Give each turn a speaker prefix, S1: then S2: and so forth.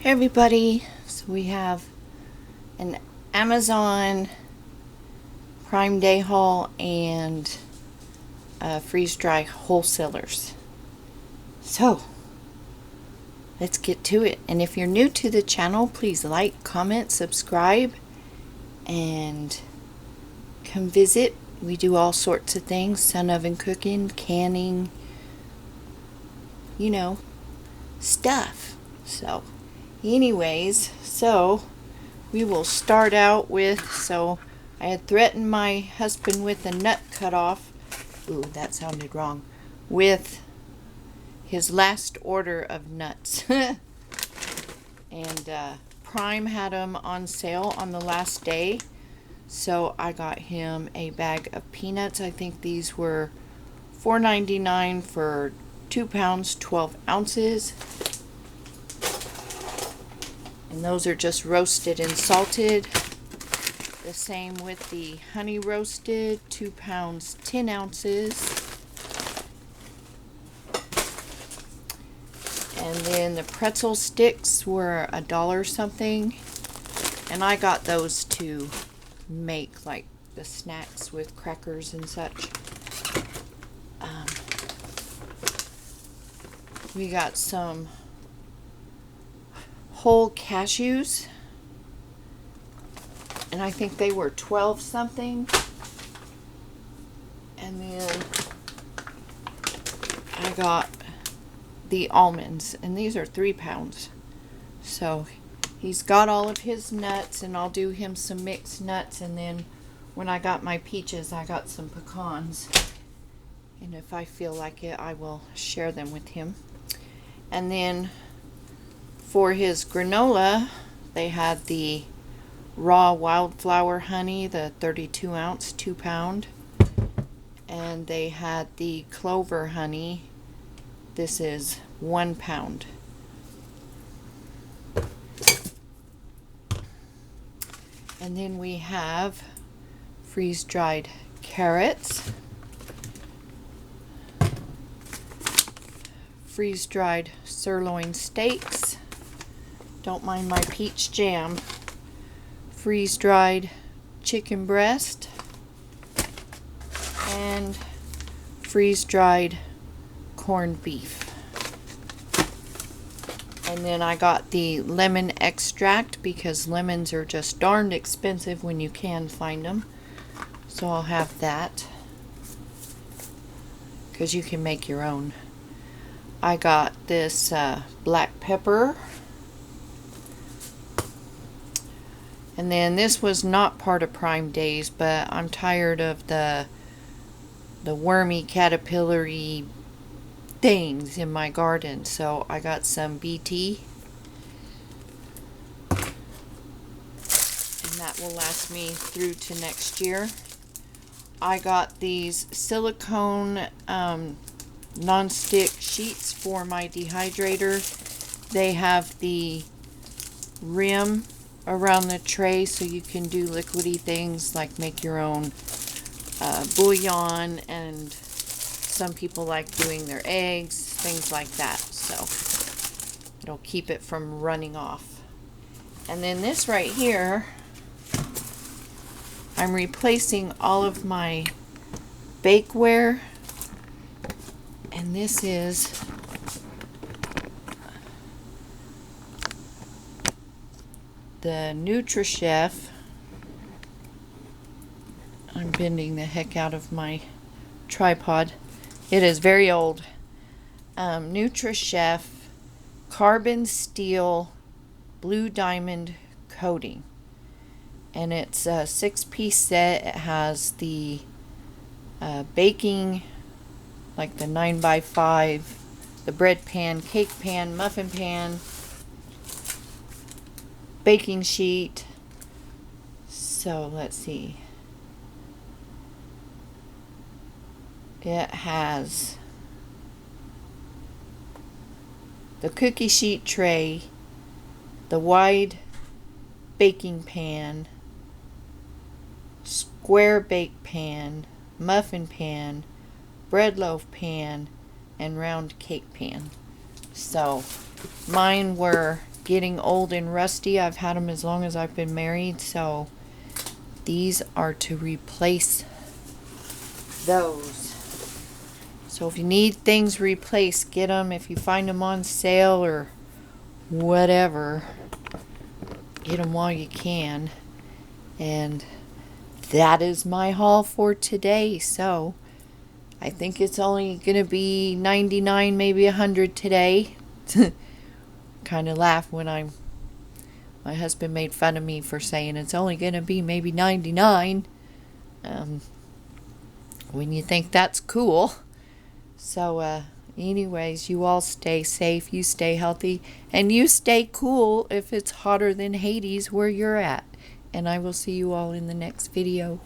S1: Hey everybody, so we have an Amazon Prime Day haul and freeze dry wholesalers. So let's get to it. And if you're new to the channel, please like, comment, subscribe, and come visit. We do all sorts of things: sun oven cooking, canning, stuff. So anyways, so we will start out with, so I had threatened my husband with a nut cutoff. Ooh, that sounded wrong. With his last order of nuts. And Prime had them on sale on the last day. So I got him a bag of peanuts. I think these were $4.99 for 2 pounds, 12 ounces. And those are just roasted and salted. The same with the honey roasted, 2 pounds, 10 ounces. And then the pretzel sticks were $1 something. And I got those to make like the snacks with crackers and such. We got some whole cashews, and I think they were 12 something. And then I got the almonds, and these are 3 pounds. So he's got all of his nuts, and I'll do him some mixed nuts. And then when I got my peaches, I got some pecans, and if I feel like it, I will share them with him. And then for his granola, they had the raw wildflower honey, the 32 ounce, 2 pound. And they had the clover honey. This is 1 pound. And then we have freeze-dried carrots, freeze-dried sirloin steaks, don't mind my peach jam, freeze-dried chicken breast, and freeze-dried corned beef. And then I got the lemon extract because lemons are just darned expensive when you can find them. So I'll have that because you can make your own. I got this black pepper. And then this was not part of Prime Days, but I'm tired of the wormy, caterpillary things in my garden, so I got some BT, and that will last me through to next year. I got these silicone non-stick sheets for my dehydrator. They have the rim around the tray so you can do liquidy things like make your own bouillon, and some people like doing their eggs, things like that. So it'll keep it from running off. And then this right here, I'm replacing all of my bakeware, and this is the NutriChef. I'm bending the heck out of my tripod. It is very old. NutriChef carbon steel blue diamond coating, and it's a 6-piece set. It has the baking, like the 9x5, the bread pan, cake pan, muffin pan, baking sheet. So let's see. It has the cookie sheet tray, the wide baking pan, square bake pan, muffin pan, bread loaf pan, and round cake pan. So mine were getting old and rusty. I've had them as long as I've been married, so these are to replace those. So if you need things replaced, get them. If you find them on sale or whatever, get them while you can. And that is my haul for today. So I think it's only going to be 99, maybe 100 today. Kind of laugh when my husband made fun of me for saying it's only going to be maybe 99. When you think that's cool. So anyways, you all stay safe, you stay healthy, and you stay cool if it's hotter than Hades where you're at. And I will see you all in the next video.